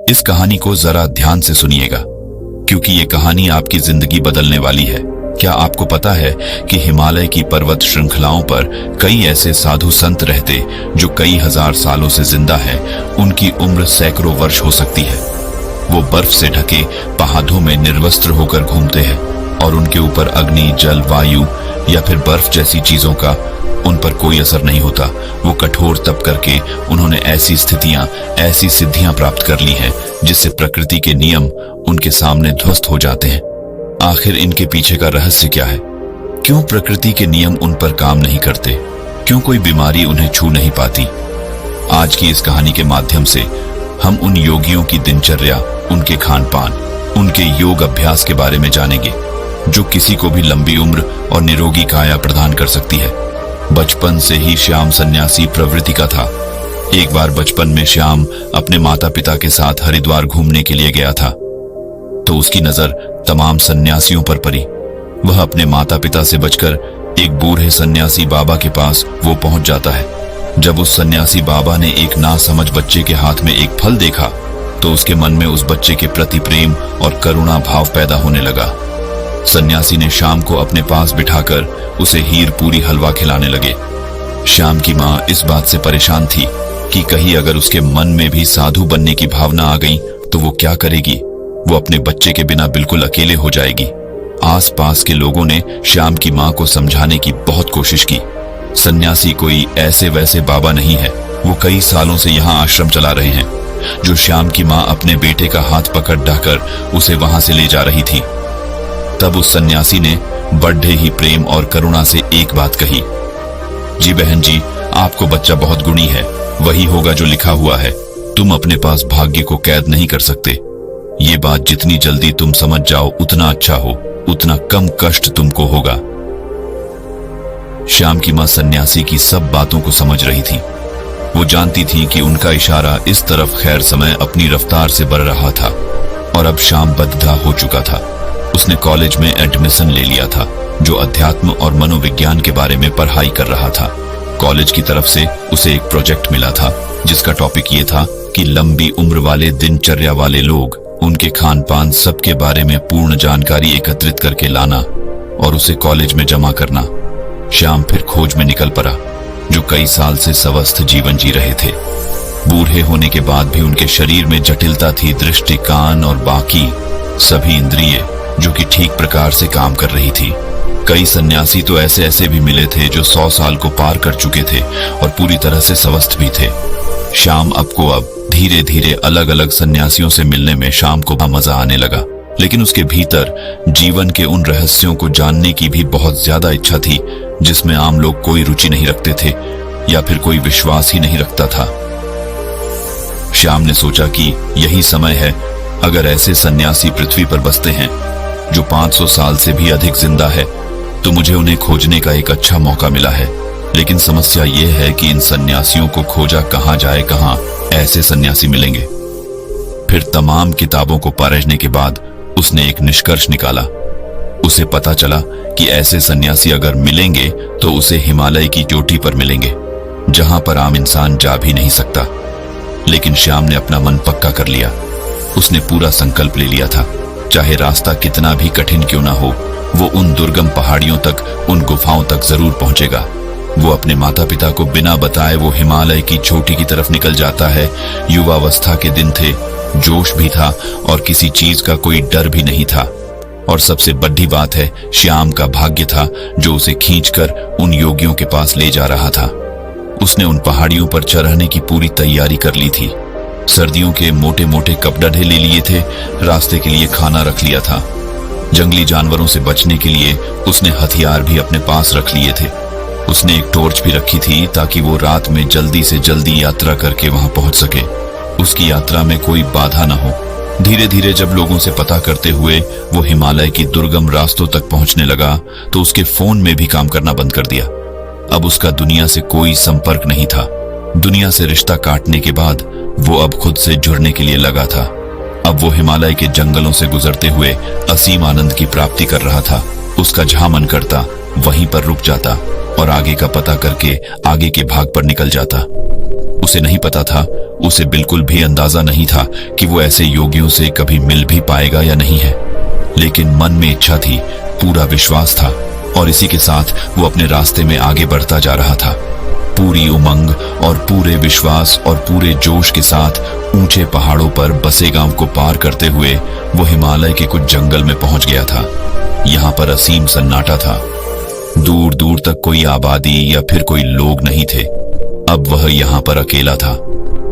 इस कहानी को जरा ध्यान से सुनिएगा, क्योंकि ये कहानी आपकी जिंदगी बदलने वाली है। क्या आपको पता है कि हिमालय की पर्वत श्रृंखलाओं पर कई ऐसे साधु संत रहते जो कई हजार सालों से जिंदा हैं। उनकी उम्र सैकड़ों वर्ष हो सकती है। वो बर्फ से ढके पहाड़ों में निर्वस्त्र होकर घूमते हैं और उनके ऊपर अग्नि, जल, वायु या फिर बर्फ जैसी चीजों का उन पर कोई असर नहीं होता। वो कठोर तप करके उन्होंने ऐसी स्थितियां, ऐसी सिद्धियां प्राप्त कर ली हैं जिससे प्रकृति के नियम उनके सामने ध्वस्त हो जाते हैं। आखिर इनके पीछे का रहस्य क्या है? क्यों प्रकृति के नियम उन पर काम नहीं करते? क्यों कोई बीमारी उन्हें छू नहीं पाती? आज की इस कहानी के माध्यम से हम उन योगियों की दिनचर्या, उनके खान पान, उनके योग अभ्यास के बारे में जानेंगे जो किसी को भी लंबी उम्र और निरोगी काया प्रदान कर सकती है। बचपन से ही श्याम सन्यासी प्रवृत्ति का था। एक बार बचपन में श्याम अपने माता पिता के साथ हरिद्वार घूमने के लिए गया था, तो उसकी नजर तमाम सन्यासियों पर पड़ी। वह अपने माता पिता से बचकर एक बूढ़े सन्यासी बाबा के पास वो पहुंच जाता है। जब उस सन्यासी बाबा ने एक नासमझ बच्चे के हाथ में एक फल देखा, तो उसके मन में उस बच्चे के प्रति प्रेम और करुणा भाव पैदा होने लगा। सन्यासी ने श्याम को अपने पास बिठाकर उसे हीर पूरी हलवा खिलाने लगे। श्याम की मां इस बात से परेशान थी कि कहीं अगर उसके मन में भी साधु बनने की भावना आ गई तो वो क्या करेगी? वो अपने बच्चे के बिना बिल्कुल अकेले हो जाएगी। आसपास के लोगों ने श्याम की मां को समझाने की बहुत कोशिश की। सन्यासी कोई ऐसे वैसे बाबा नहीं है, वो कई सालों से यहाँ आश्रम चला रहे हैं। जो श्याम की मां अपने बेटे का हाथ पकड़ ढाकर उसे वहां से ले जा रही थी, तब उस सन्यासी ने बड़े ही प्रेम और करुणा से एक बात कही, जी बहन जी, आपको बच्चा बहुत गुणी है, वही होगा जो लिखा हुआ है। तुम अपने पास भाग्य को कैद नहीं कर सकते। ये बात जितनी जल्दी तुम समझ जाओ उतना अच्छा हो, उतना कम कष्ट तुमको होगा। श्याम की मां सन्यासी की सब बातों को समझ रही थी। वो जानती थी कि उनका इशारा इस तरफ खैर समय अपनी रफ्तार से बढ़ रहा था और अब श्याम बद्धा हो चुका था। उसने कॉलेज में एडमिशन ले लिया था, जो अध्यात्म और मनोविज्ञान के बारे में पढ़ाई कर रहा था। कॉलेज की तरफ से उसे एक प्रोजेक्ट मिला था जिसका टॉपिक ये था कि लंबी उम्र वाले दिनचर्या वाले लोग, उनके खान पान, सबके बारे में पूर्ण जानकारी एकत्रित करके लाना और उसे कॉलेज में जमा करना। श्याम फिर खोज में निकल पड़ा। जो कई साल से स्वस्थ जीवन जी रहे थे, बूढ़े होने के बाद भी उनके शरीर में जटिलता थी। दृष्टि, कान और बाकी सभी इंद्रिय जो कि ठीक प्रकार से काम कर रही थी। कई सन्यासी तो ऐसे ऐसे भी मिले थे जो 100 साल को पार कर चुके थे और पूरी तरह से स्वस्थ भी थे। श्याम अब धीरे धीरे अलग अलग सन्यासियों से मिलने में श्याम को मजा आने लगा, लेकिन उसके भीतर जीवन के उन रहस्यों को जानने की भी बहुत ज्यादा इच्छा थी जिसमें आम लोग कोई रुचि नहीं रखते थे या फिर कोई विश्वास ही नहीं रखता था। श्याम ने सोचा कि यही समय है, अगर ऐसे सन्यासी पृथ्वी पर बसते हैं जो 500 साल से भी अधिक जिंदा है, तो मुझे उन्हें खोजने का एक अच्छा मौका मिला है। लेकिन समस्या यह है कि इन सन्यासियों को खोजा कहां जाए, कहां ऐसे सन्यासी मिलेंगे। फिर तमाम किताबों को पढ़ने के बाद उसने एक निष्कर्ष निकाला। उसे पता चला कि ऐसे सन्यासी अगर मिलेंगे तो उसे हिमालय की चोटी पर मिलेंगे, जहां पर आम इंसान जा भी नहीं सकता। लेकिन श्याम ने अपना मन पक्का कर लिया। उसने पूरा संकल्प ले लिया था, चाहे रास्ता कितना भी कठिन क्यों ना हो, वो उन दुर्गम पहाड़ियों तक, उन गुफाओं तक जरूर पहुंचेगा। वो अपने माता पिता को बिना बताए वो हिमालय की चोटी की तरफ निकल जाता है। युवावस्था के दिन थे, जोश भी था और किसी चीज का कोई डर भी नहीं था। और सबसे बड़ी बात है, श्याम का भाग्य था जो उसे खींचकर उन योगियों के पास ले जा रहा था। उसने उन पहाड़ियों पर चढ़ने की पूरी तैयारी कर ली थी। सर्दियों के मोटे मोटे कपड़े ले लिए थे, रास्ते के लिए खाना रख लिया था। जंगली जानवरों से बचने के लिए उसने हथियार भी अपने पास रख लिए थे। उसने एक टॉर्च भी रखी थी ताकि वो रात में जल्दी से जल्दी यात्रा करके वहां पहुंच सके, उसकी यात्रा में कोई बाधा न हो। धीरे धीरे जब लोगों से पता करते हुए वो हिमालय की दुर्गम रास्तों तक पहुंचने लगा, तो उसके फोन में भी काम करना बंद कर दिया। अब उसका दुनिया से कोई संपर्क नहीं था। दुनिया से रिश्ता काटने के बाद वो अब खुद से जुड़ने के लिए लगा था। अब वो हिमालय के जंगलों से गुजरते हुए असीम आनंद की प्राप्ति कर रहा था। उसका जहां मन करता वहीं पर रुक जाता और आगे का पता करके आगे के भाग पर निकल जाता। उसे नहीं पता था, उसे बिल्कुल भी अंदाजा नहीं था कि वो ऐसे योगियों से कभी मिल भी पाएगा या नहीं है। लेकिन मन में इच्छा थी, पूरा विश्वास था, और इसी के साथ वो अपने रास्ते में आगे बढ़ता जा रहा था। पूरी उमंग और पूरे विश्वास और पूरे जोश के साथ ऊंचे पहाड़ों पर बसे गांव को पार करते हुए वो हिमालय के कुछ जंगल में पहुंच गया था। यहाँ पर असीम सन्नाटा था। दूर दूर तक कोई आबादी या फिर कोई लोग नहीं थे। अब वह यहाँ पर अकेला था।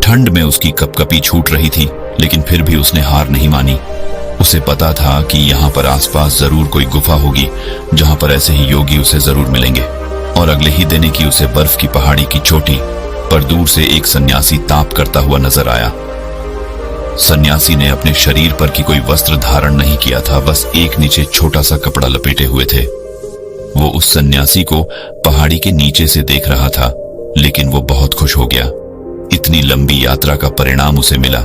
ठंड में उसकी कपकपी छूट रही थी, लेकिन फिर भी उसने हार नहीं मानी। उसे पता था कि यहाँ पर आसपास जरूर कोई गुफा होगी जहां पर ऐसे ही योगी उसे जरूर मिलेंगे। और अगले ही दिन की उसे बर्फ की पहाड़ी की चोटी पर दूर से एक सन्यासी ताप करता हुआ नजर आया। सन्यासी ने अपने शरीर पर की कोई वस्त्र धारण नहीं किया था, बस एक नीचे छोटा सा कपड़ा लपेटे हुए थे। वो उस सन्यासी को पहाड़ी के नीचे से देख रहा था, लेकिन वो बहुत खुश हो गया। इतनी लंबी यात्रा का परिणाम उसे मिला।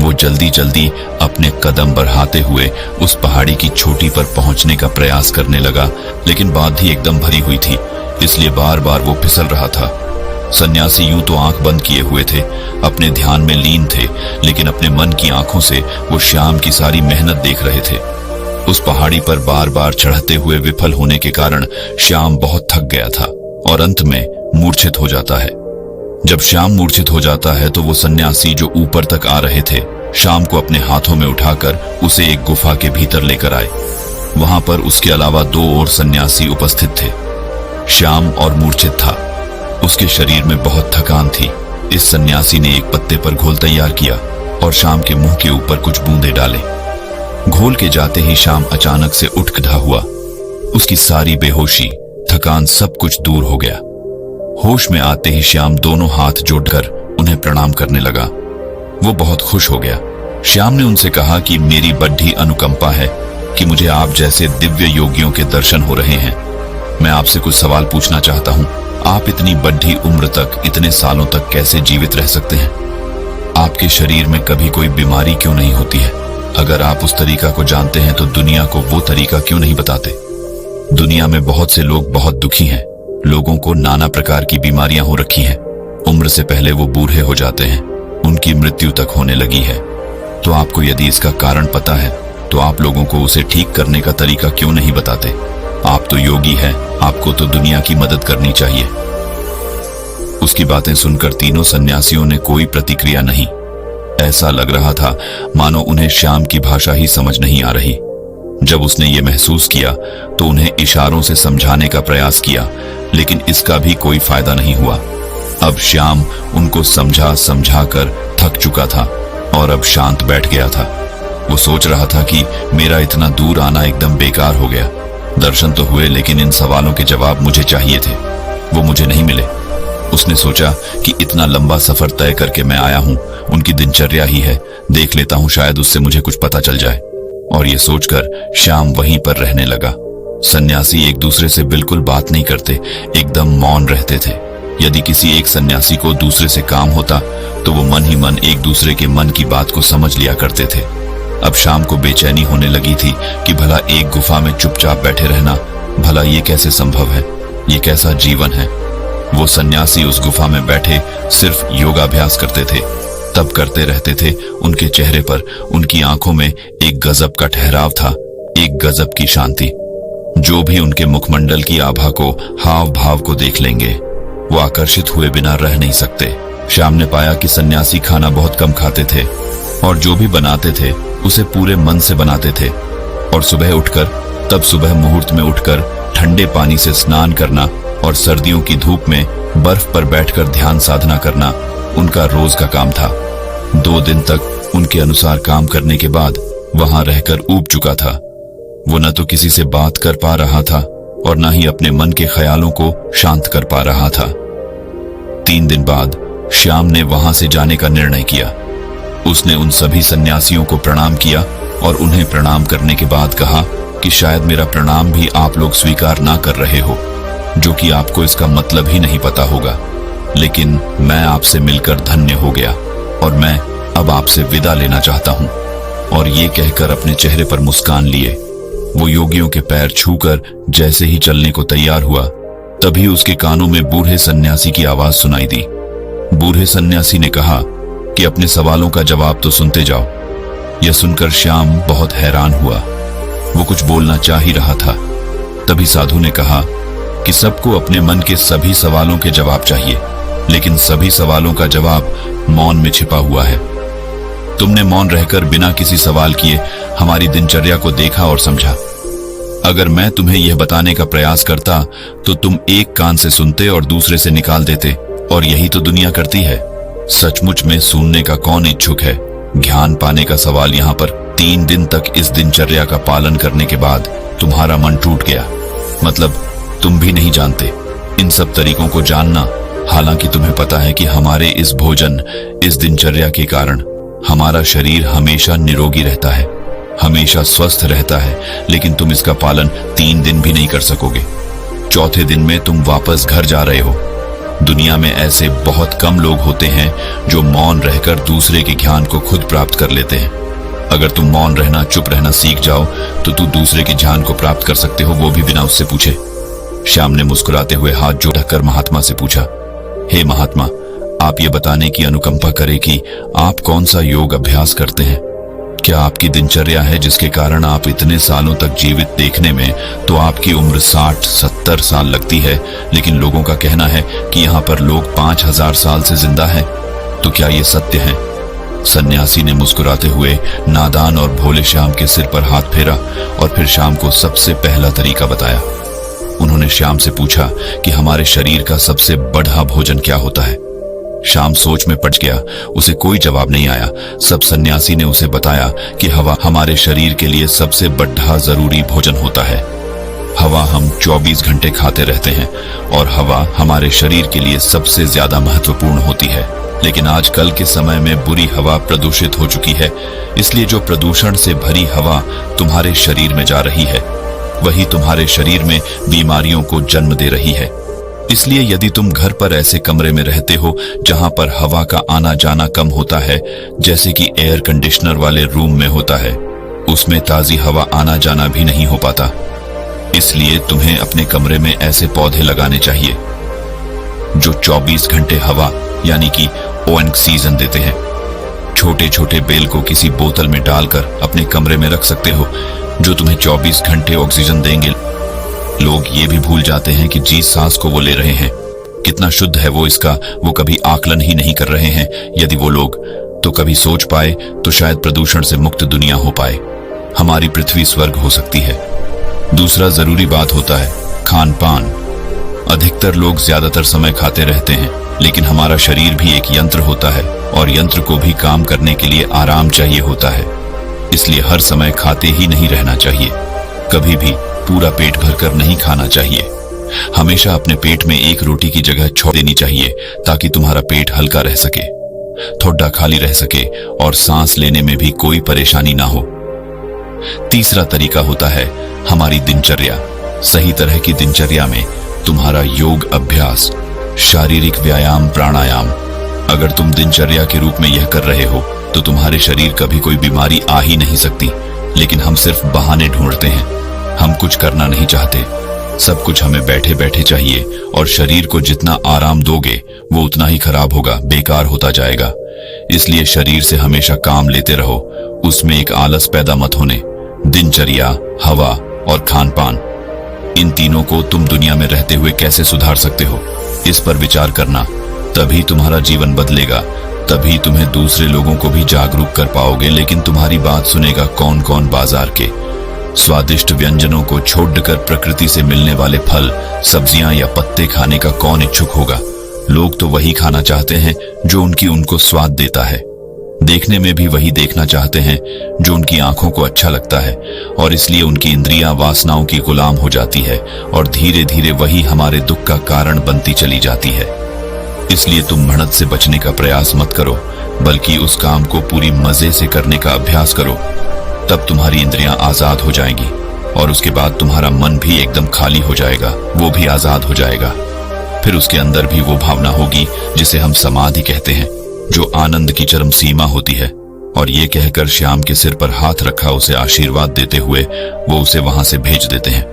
वो जल्दी जल्दी अपने कदम बढ़ाते हुए उस पहाड़ी की चोटी पर पहुंचने का प्रयास करने लगा, लेकिन बात ही एकदम भरी हुई थी, इसलिए बार बार वो फिसल रहा था। सन्यासी यूं तो आंख बंद किए हुए थे, अपने ध्यान में लीन थे, लेकिन अपने मन की आंखों से वो श्याम की सारी मेहनत देख रहे थे। उस पहाड़ी पर बार बार चढ़ते हुए विफल होने के कारण श्याम बहुत थक गया था और अंत में मूर्छित हो जाता है। जब श्याम मूर्छित हो जाता है तो वो सन्यासी जो ऊपर तक आ रहे थे, श्याम को अपने हाथों में उठाकर उसे एक गुफा के भीतर लेकर आए। वहां पर उसके अलावा 2 और सन्यासी उपस्थित थे। श्याम और मूर्छित था, उसके शरीर में बहुत थकान थी। इस सन्यासी ने एक पत्ते पर घोल तैयार किया और श्याम के मुंह के ऊपर कुछ बूंदे डाले। घोल के जाते ही श्याम अचानक से उठ खड़ा हुआ। उसकी सारी बेहोशी, थकान, सब कुछ दूर हो गया। होश में आते ही श्याम दोनों हाथ जोड़कर उन्हें प्रणाम करने लगा। वो बहुत खुश हो गया। श्याम ने उनसे कहा कि मेरी बड़ी अनुकंपा है कि मुझे आप जैसे दिव्य योगियों के दर्शन हो रहे हैं। मैं आपसे कुछ सवाल पूछना चाहता हूँ। आप इतनी बड़ी उम्र तक, इतने सालों तक कैसे जीवित रह सकते हैं? आपके शरीर में कभी कोई बीमारी क्यों नहीं होती है? अगर आप उस तरीका को जानते हैं तो दुनिया को वो तरीका क्यों नहीं बताते? दुनिया में बहुत से लोग बहुत दुखी हैं। लोगों को नाना प्रकार की बीमारियां हो रखी हैं। उम्र से पहले वो बूढ़े हो जाते हैं, उनकी मृत्यु तक होने लगी है। तो आपको यदि इसका कारण पता है तो आप लोगों को उसे ठीक करने का तरीका क्यों नहीं बताते? आप तो योगी हैं, आपको तो दुनिया की मदद करनी चाहिए। उसकी बातें सुनकर तीनों सन्यासियों ने कोई प्रतिक्रिया नहीं। ऐसा लग रहा था मानो उन्हें श्याम की भाषा ही समझ नहीं आ रही। जब उसने ये महसूस किया तो उन्हें इशारों से समझाने का प्रयास किया, लेकिन इसका भी कोई फायदा नहीं हुआ। अब श्याम उनको समझा समझा कर थक चुका था और अब शांत बैठ गया था। वो सोच रहा था कि मेरा इतना दूर आना एकदम बेकार हो गया। दर्शन तो हुए, लेकिन इन सवालों के जवाब मुझे चाहिए थे, वो मुझे नहीं मिले। उसने सोचा कि इतना लंबा सफर तय करके मैं आया हूं, उनकी दिनचर्या ही है, देख लेता हूं, शायद उससे मुझे कुछ पता चल जाए। और ये सोचकर श्याम वहीं पर रहने लगा। सन्यासी एक दूसरे से बिल्कुल बात नहीं करते, एकदम मौन रहते थे। यदि किसी एक सन्यासी को दूसरे से काम होता तो वो मन ही मन एक दूसरे के मन की बात को समझ लिया करते थे। अब शाम को बेचैनी होने लगी थी कि भला एक गुफा में चुपचाप बैठे रहना, भला ये कैसे संभव है? ये कैसा जीवन है? वो सन्यासी उस गुफा में बैठे सिर्फ योगाभ्यास करते थे, तब करते रहते थे। उनके चेहरे पर, उनकी आंखों में एक गजब का ठहराव था, एक गजब की शांति। जो भी उनके मुखमंडल की आभा को, हाव भाव को देख लेंगे, वो आकर्षित हुए बिना रह नहीं सकते। श्याम ने पाया कि सन्यासी खाना बहुत कम खाते थे और जो भी बनाते थे उसे पूरे मन से बनाते थे। और सुबह उठकर, तब सुबह मुहूर्त में उठकर ठंडे पानी से स्नान करना और सर्दियों की धूप में बर्फ पर बैठकर ध्यान साधना करना उनका रोज का काम था। 2 दिन तक उनके अनुसार काम करने के बाद वहां रहकर ऊब चुका था। वो न तो किसी से बात कर पा रहा था और न ही अपने मन के ख्यालों को शांत कर पा रहा था। 3 दिन बाद श्याम ने वहां से जाने का निर्णय किया। उसने उन सभी सन्यासियों को प्रणाम किया और उन्हें प्रणाम करने के बाद कहा कि शायद मेरा प्रणाम भी आप लोग स्वीकार ना कर रहे हो, जो कि आपको इसका मतलब ही नहीं पता होगा, लेकिन मैं आपसे मिलकर धन्य हो गया और मैं अब आपसे विदा लेना चाहता हूं। और ये कहकर अपने चेहरे पर मुस्कान लिए वो योगियों के पैर छूकर जैसे ही चलने को तैयार हुआ, तभी उसके कानों में बूढ़े सन्यासी की आवाज सुनाई दी। बूढ़े सन्यासी ने कहा कि अपने सवालों का जवाब तो सुनते जाओ। यह सुनकर श्याम बहुत हैरान हुआ। वो कुछ बोलना चाह ही रहा था, तभी साधु ने कहा कि सबको अपने मन के सभी सवालों के जवाब चाहिए, लेकिन सभी सवालों का जवाब मौन में छिपा हुआ है। तुमने मौन रहकर बिना किसी सवाल किए हमारी दिनचर्या को देखा और समझा। अगर मैं तुम्हें यह बताने का प्रयास करता तो तुम एक कान से सुनते और दूसरे से निकाल देते, और यही तो दुनिया करती है। सचमुच में सुनने का कौन इच्छुक है? ज्ञान पाने का सवाल यहाँ पर। 3 दिन तक इस दिनचर्या का पालन करने के बाद तुम्हारा मन टूट गया, मतलब तुम भी नहीं जानते इन सब तरीकों को जानना। हालांकि तुम्हें पता है कि हमारे इस भोजन, इस दिनचर्या के कारण हमारा शरीर हमेशा निरोगी रहता है, हमेशा स्वस्थ रहता है, लेकिन तुम इसका पालन 3 दिन भी नहीं कर सकोगे। चौथे दिन में तुम वापस घर जा रहे हो। दुनिया में ऐसे बहुत कम लोग होते हैं जो मौन रहकर दूसरे के ज्ञान को खुद प्राप्त कर लेते हैं। अगर तुम मौन रहना, चुप रहना सीख जाओ तो तू दूसरे के ज्ञान को प्राप्त कर सकते हो, वो भी बिना उससे पूछे। श्याम ने मुस्कुराते हुए हाथ जोड़कर महात्मा से पूछा, हे महात्मा, आप ये बताने की अनुकंपा करें कि आप कौन सा योग अभ्यास करते हैं? क्या आपकी दिनचर्या है जिसके कारण आप इतने सालों तक जीवित देखने में तो आपकी उम्र 60-70 साल लगती है, लेकिन लोगों का कहना है कि यहाँ पर लोग 5000 साल से जिंदा हैं। तो क्या ये सत्य है? सन्यासी ने मुस्कुराते हुए नादान और भोले श्याम के सिर पर हाथ फेरा और फिर श्याम को सबसे पहला तरीका बताया। उन्होंने श्याम से पूछा कि हमारे शरीर का सबसे बड़ा भोजन क्या होता है। श्याम सोच में पड़ गया, उसे कोई जवाब नहीं आया। सब सन्यासी ने उसे बताया कि हवा हमारे शरीर के लिए सबसे बड़ा जरूरी भोजन होता है। हवा हम 24 घंटे खाते रहते हैं और हवा हमारे शरीर के लिए सबसे ज्यादा महत्वपूर्ण होती है। लेकिन आजकल के समय में बुरी हवा प्रदूषित हो चुकी है, इसलिए जो प्रदूषण से भरी हवा तुम्हारे शरीर में जा रही है वही तुम्हारे शरीर में बीमारियों को जन्म दे रही है। इसलिए यदि तुम घर पर ऐसे कमरे में रहते हो जहां पर हवा का आना जाना कम होता है, जैसे कि एयर कंडीशनर वाले रूम में होता है, उसमें ताजी हवा आना जाना भी नहीं हो पाता। इसलिए तुम्हें अपने कमरे में ऐसे पौधे लगाने चाहिए जो 24 घंटे हवा यानी कि ऑक्सीजन देते हैं। छोटे छोटे बेल को किसी बोतल में डालकर अपने कमरे में रख सकते हो जो तुम्हें 24 घंटे ऑक्सीजन देंगे। लोग ये भी भूल जाते हैं कि जिस सांस को वो ले रहे हैं कितना शुद्ध है इसका वो कभी आकलन ही नहीं कर रहे हैं। यदि वो लोग तो कभी सोच पाए तो शायद प्रदूषण से मुक्त दुनिया हो पाए, हमारी पृथ्वी स्वर्ग हो सकती है। दूसरा जरूरी बात होता है खान पान। अधिकतर लोग ज्यादातर समय खाते रहते हैं, लेकिन हमारा शरीर भी एक यंत्र होता है और यंत्र को भी काम करने के लिए आराम चाहिए होता है। इसलिए हर समय खाते ही नहीं रहना चाहिए, कभी भी पूरा पेट भरकर नहीं खाना चाहिए। हमेशा अपने पेट में एक रोटी की जगह छोड़ देनी चाहिए ताकि तुम्हारा पेट हल्का रह सके, थोड़ा खाली रह सके और सांस लेने में भी कोई परेशानी ना हो। तीसरा तरीका होता है हमारी दिनचर्या। सही तरह की दिनचर्या में तुम्हारा योग अभ्यास, शारीरिक व्यायाम, प्राणायाम। अगर तुम दिनचर्या के रूप में यह कर रहे हो तो तुम्हारे शरीर कभी कोई बीमारी आ ही नहीं सकती। लेकिन हम सिर्फ बहाने ढूंढते हैं, हम कुछ करना नहीं चाहते। सब कुछ हमें बैठे बैठे चाहिए और शरीर को जितना आराम दोगे वो उतना ही खराब होगा, बेकार होता जाएगा। इसलिए शरीर से हमेशा काम लेते रहो, उसमें एक आलस पैदा मत होने। दिनचर्या, हवा और खान पान, इन तीनों को तुम दुनिया में रहते हुए कैसे सुधार सकते हो, इस पर विचार करना। तभी तुम्हारा जीवन बदलेगा, तभी तुम्हें दूसरे लोगों को भी जागरूक कर पाओगे। लेकिन तुम्हारी बात सुनेगा कौन कौन? बाजार के स्वादिष्ट व्यंजनों को छोड़कर प्रकृति से मिलने वाले फल, सब्जियां या पत्ते खाने का कौन इच्छुक होगा? लोग तो वही खाना चाहते हैं जो उनको स्वाद देता है। देखने में भी वही देखना चाहते हैं जो उनकी आंखों को अच्छा लगता है, और इसलिए उनकी इंद्रियां वासनाओं की गुलाम हो जाती है और धीरे धीरे वही हमारे दुख का कारण बनती चली जाती है। इसलिए तुम बढ़त से बचने का प्रयास मत करो, बल्कि उस काम को पूरी मजे से करने का अभ्यास करो। तब तुम्हारी इंद्रियां आजाद हो जाएंगी और उसके बाद तुम्हारा मन भी एकदम खाली हो जाएगा, वो भी आजाद हो जाएगा। फिर उसके अंदर भी वो भावना होगी जिसे हम समाधि कहते हैं, जो आनंद की चरम सीमा होती है। और ये कहकर श्याम के सिर पर हाथ रखा उसे आशीर्वाद देते हुए वो उसे वहां से भेज देते हैं।